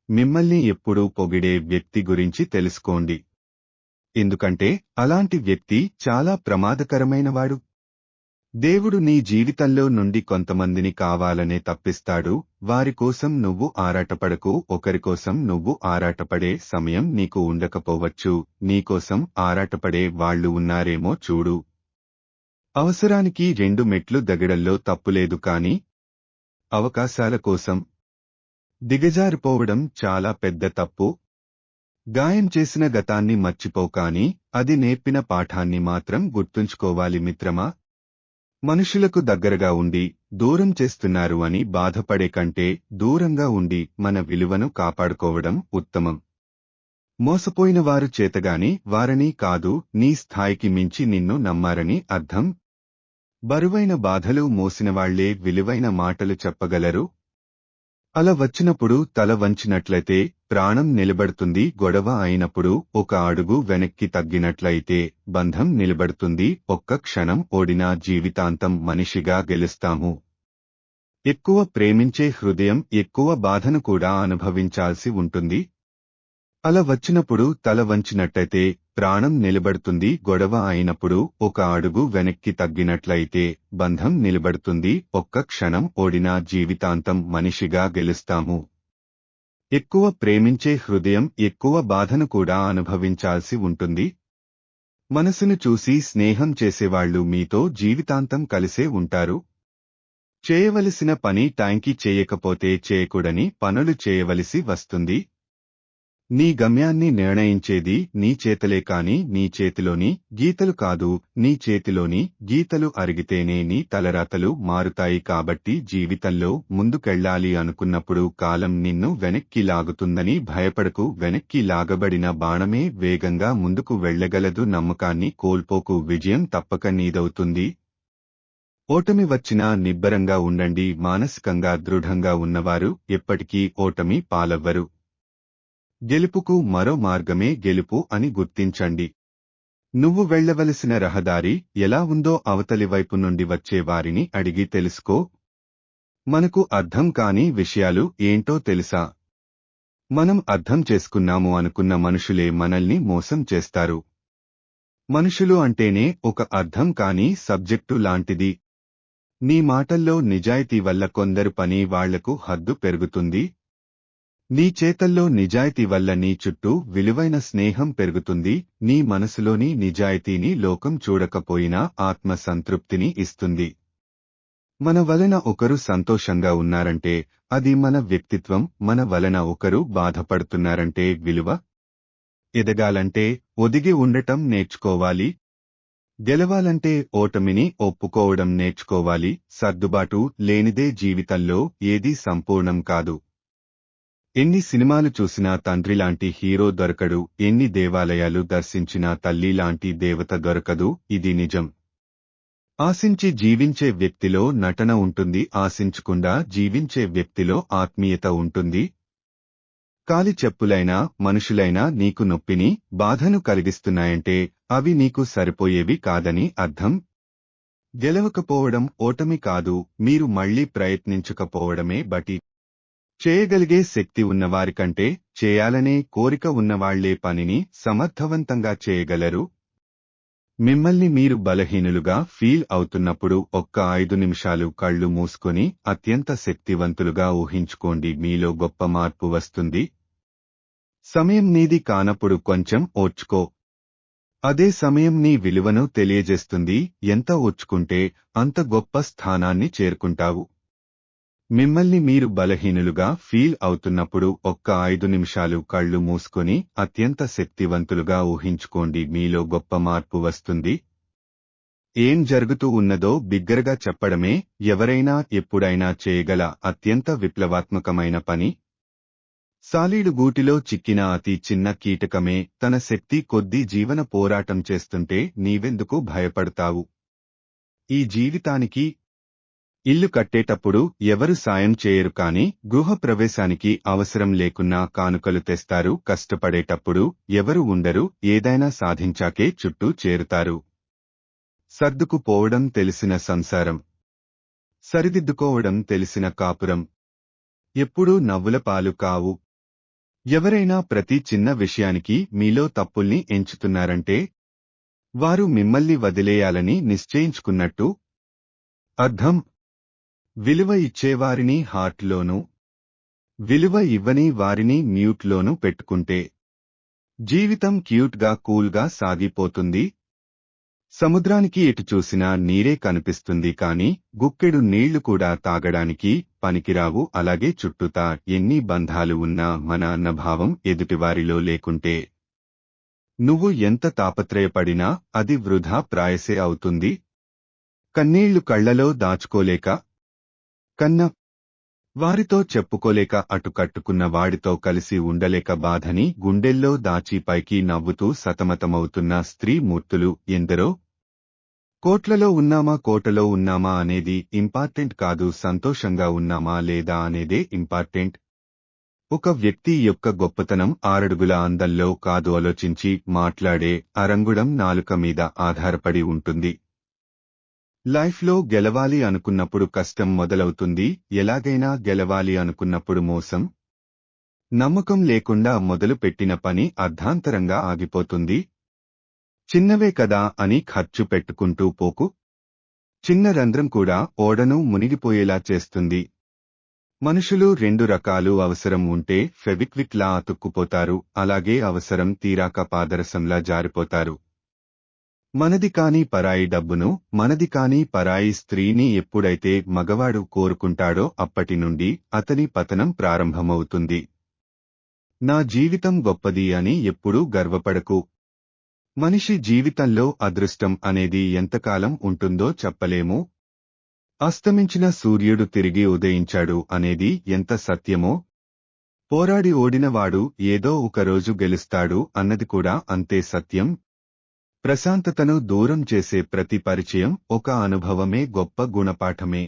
మిమ్మల్ని ఎప్పుడూ పొగిడే వ్యక్తి గురించి తెలుసుకోండి. ఎందుకంటే అలాంటి వ్యక్తి చాలా ప్రమాదకరమైనవాడు. దేవుడు నీ జీవితంలో నుండి కొంతమందిని కావాలనే తప్పిస్తాడు. వారి కోసం నువ్వు ఆరాటపడకు. ఒకరికోసం నువ్వు ఆరాటపడే సమయం నీకు ఉండకపోవచ్చు. నీకోసం ఆరాటపడే వాళ్ళు ఉన్నారేమో చూడు. అవసరానికి 2 మెట్లు దిగడంలో తప్పులేదు, కాని అవకాశాల కోసం దిగజారిపోవడం చాలా పెద్ద తప్పు. గాయం చేసిన గతాన్ని మర్చిపోకాని అది నేర్పిన పాఠాన్ని మాత్రం గుర్తుంచుకోవాలి మిత్రమా. మనుషులకు దగ్గరగా ఉండి దూరం చేస్తున్నారు అని బాధపడే కంటే దూరంగా ఉండి మన విలువను కాపాడుకోవడం ఉత్తమం. మోసపోయిన వారు చేతగాని వారని కాదు, నీ స్థాయికి మించి నిన్ను నమ్మారని అర్థం. బరువైన బాధలు మోసినవాళ్లే విలువైన మాటలు చెప్పగలరు. అలా వచ్చినప్పుడు తల వంచినట్లయితే ప్రాణం నిలబడుతుంది. గొడవ అయినప్పుడు ఒక అడుగు వెనక్కి తగ్గినట్లయితే బంధం నిలబడుతుంది. ఒక్క క్షణం ఓడినా జీవితాంతం మనిషిగా గెలుస్తాము. ఎక్కువ ప్రేమించే హృదయం ఎక్కువ బాధను కూడా అనుభవించాల్సి ఉంటుంది. అలా వచ్చినప్పుడు తల వంచినట్టయితే ప్రాణం నిలబడుతుంది. గొడవ అయినప్పుడు ఒక అడుగు వెనక్కి తగ్గినట్లయితే బంధం నిలబడుతుంది. ఒక్క క్షణం ఓడినా జీవితాంతం మనిషిగా గెలుస్తాము. ఎక్కువ ప్రేమించే హృదయం ఎక్కువ బాధను కూడా అనుభవించాల్సి ఉంటుంది. మనసును చూసి స్నేహం చేసేవాళ్లు మీతో జీవితాంతం కలిసే ఉంటారు. చేయవలసిన పని టైంకి చేయకపోతే చేయకూడని పనులు చేయవలసి వస్తుంది. నీ గమ్యాన్ని నిర్ణయించేది నీ చేతలే కాని నీ చేతిలోని గీతలు కాదు. నీ చేతిలోని గీతలు అరిగితేనే నీ తలరాతలు మారుతాయి. కాబట్టి జీవితంలో ముందుకెళ్లాలి అనుకున్నప్పుడు కాలం నిన్ను వెనక్కి లాగుతుందని భయపడకు. వెనక్కి లాగబడిన బాణమే వేగంగా ముందుకు వెళ్లగలదు. నమ్మకాన్ని కోల్పోకు. విజయం తప్పక నీదవుతుంది. ఓటమి వచ్చినా నిబ్బరంగా ఉండండి. మానసికంగా దృఢంగా ఉన్నవారు ఎప్పటికీ ఓటమి పాలవ్వరు. గెలుపుకు మరో మార్గమే గెలుపు అని గుర్తించండి. నువ్వు వెళ్లవలసిన రహదారి ఎలా ఉందో అవతలి వైపు నుండి వచ్చే వారిని అడిగి తెలుసుకో. మనకు అర్థం కాని విషయాలు ఏంటో తెలుసా? మనం అర్థం చేసుకున్నాము అనుకున్న మనుషులే మనల్ని మోసం చేస్తారు. మనుషులు అంటేనే ఒక అర్థం కాని సబ్జెక్టు లాంటిది. నీ మాటల్లో నిజాయితీ వల్ల కొందరు పని వాళ్లకు హద్దు పెరుగుతుంది. నీ చేతల్లో నిజాయితీ వల్ల నీ చుట్టూ విలువైన స్నేహం పెరుగుతుంది. నీ మనసులోని నిజాయితీని లోకం చూడకపోయినా ఆత్మ సంతృప్తిని ఇస్తుంది. మన వలన ఒకరు సంతోషంగా ఉన్నారంటే అది మన వ్యక్తిత్వం. మన వలన ఒకరు బాధపడుతున్నారంటే విలువ. ఎదగాలంటే ఒదిగి ఉండటం నేర్చుకోవాలి. గెలవాలంటే ఓటమిని ఒప్పుకోవడం నేర్చుకోవాలి. సర్దుబాటు లేనిదే జీవితంలో ఏదీ సంపూర్ణం కాదు. ఎన్ని సినిమాలు చూసినా తండ్రిలాంటి హీరో దొరకడు. ఎన్ని దేవాలయాలు దర్శించినా తల్లిలాంటి దేవత దొరకదు. ఇది నిజం. ఆశించి జీవించే వ్యక్తిలో నటన ఉంటుంది. ఆశించకుండా జీవించే వ్యక్తిలో ఆత్మీయత ఉంటుంది. కాలి చెప్పులైనా మనుషులైనా నీకు నొప్పిని బాధను కలిగిస్తున్నాయంటే అవి నీకు సరిపోయేవి కాదని అర్థం. గెలవకపోవడం ఓటమి కాదు, మీరు మళ్లీ ప్రయత్నించకపోవడమే. బటి చేయగలిగే శక్తి ఉన్నవారికంటే చేయాలనే కోరిక ఉన్నవాళ్లే పనిని సమర్థవంతంగా చేయగలరు. మిమ్మల్ని మీరు బలహీనులుగా ఫీల్ అవుతున్నప్పుడు ఒక్క 5 నిమిషాలు కళ్ళు మూసుకొని అత్యంత శక్తివంతులుగా ఊహించుకోండి. మీలో గొప్ప మార్పు వస్తుంది. సమయం నీది కానప్పుడు కొంచెం ఓర్చుకో. అదే సమయం నీ విలువను తెలియజేస్తుంది. ఎంత ఓర్చుకుంటే అంత గొప్ప స్థానాన్ని చేరుకుంటావు. మిమ్మల్ని మీరు బలహీనులుగా ఫీల్ అవుతున్నప్పుడు ఒక్క 5 నిమిషాలు కళ్ళు మూసుకొని అత్యంత శక్తివంతులుగా ఊహించుకోండి. మీలో గొప్ప మార్పు వస్తుంది. ఏం జరుగుతూ ఉన్నదో బిగ్గరగా చెప్పడమే ఎవరైనా ఎప్పుడైనా చేయగల అత్యంత విప్లవాత్మకమైన పని. సాలీడు గూటిలో చిక్కిన అతి చిన్న కీటకమే తన శక్తి కొద్దీ జీవన పోరాటం చేస్తుంటే నీవెందుకు భయపడతావు? ఈ జీవితానికి ఇల్లు కట్టేటప్పుడు ఎవరు సాయం చేయరు, కాని గృహ ప్రవేశానికి అవసరం లేకున్నా కానుకలు తెస్తారు. కష్టపడేటప్పుడు ఎవరు ఉండరు, ఏదైనా సాధించాకే చుట్టూ చేరుతారు. సర్దుకుపోవడం తెలిసిన సంసారం, సరిదిద్దుకోవడం తెలిసిన కాపురం ఎప్పుడూ నవ్వుల పాలు కావు. ఎవరైనా ప్రతి చిన్న విషయానికి మీలో తప్పుల్ని ఎంచుతున్నారంటే వారు మిమ్మల్ని వదిలేయాలని నిశ్చయించుకున్నట్టు అర్థం. విలువ ఇచ్చేవారిని హార్ట్లోనూ, విలువ ఇవ్వని వారిని మ్యూట్లోనూ పెట్టుకుంటే జీవితం క్యూట్గా కూల్గా సాగిపోతుంది. సముద్రానికి ఎటు చూసినా నీరే కనిపిస్తుంది కాని గుక్కెడు నీళ్లు కూడా తాగడానికి పనికిరావు. అలాగే చుట్టూతా ఎన్ని బంధాలు ఉన్నా మన అన్నభావం ఎదుటివారిలో లేకుంటే నువ్వు ఎంత తాపత్రయపడినా అది వృధా ప్రాయసే అవుతుంది. కన్నీళ్లు కళ్లలో దాచుకోలేక, కన్న వారితో చెప్పుకోలేక, అటు కట్టుకున్న వాడితో కలిసి ఉండలేక బాధని గుండెల్లో దాచి పైకి నవ్వుతూ సతమతమవుతున్న స్త్రీ మూర్తులు ఎందరో. కోట్లలో ఉన్నామా కోటలో ఉన్నామా అనేది ఇంపార్టెంట్ కాదు, సంతోషంగా ఉన్నామా లేదా అనేదే ఇంపార్టెంట్. ఒక వ్యక్తి యొక్క గొప్పతనం ఆరడుగుల అందంలో కాదు, ఆలోచించి మాట్లాడే అరంగుళం నాలుక మీద ఆధారపడి ఉంటుంది. లైఫ్లో గెలవాలి అనుకున్నప్పుడు కష్టం మొదలవుతుంది. ఎలాగైనా గెలవాలి అనుకున్నప్పుడు మోసం, నమ్మకం లేకుండా మొదలు పెట్టిన పని అర్ధాంతరంగా ఆగిపోతుంది. చిన్నవే కదా అని ఖర్చు పెట్టుకుంటూ పోకు. చిన్న రంధ్రం కూడా ఓడను మునిగిపోయేలా చేస్తుంది. మనుషులు రెండు రకాలు. అవసరం ఉంటే ఫెవిక్విక్లా అతుక్కుపోతారు, అలాగే అవసరం తీరాక పాదరసంలా జారిపోతారు. మనది కాని పరాయి డబ్బును, మనది కాని పరాయి స్త్రీని ఎప్పుడైతే మగవాడు కోరుకుంటాడో అప్పటి నుండి అతని పతనం ప్రారంభమవుతుంది. నా జీవితం గొప్పది అని ఎప్పుడూ గర్వపడకు. మనిషి జీవితంలో అదృష్టం అనేది ఎంతకాలం ఉంటుందో చెప్పలేము. అస్తమించిన సూర్యుడు తిరిగి ఉదయించాడు అనేది ఎంత సత్యమో, పోరాడి ఓడినవాడు ఏదో ఒకరోజు గెలుస్తాడు అన్నది కూడా అంతే సత్యం. ప్రశాంతతను దూరం చేసే ప్రతి పరిచయం ఒక అనుభవమే, గొప్ప గుణపాఠమే.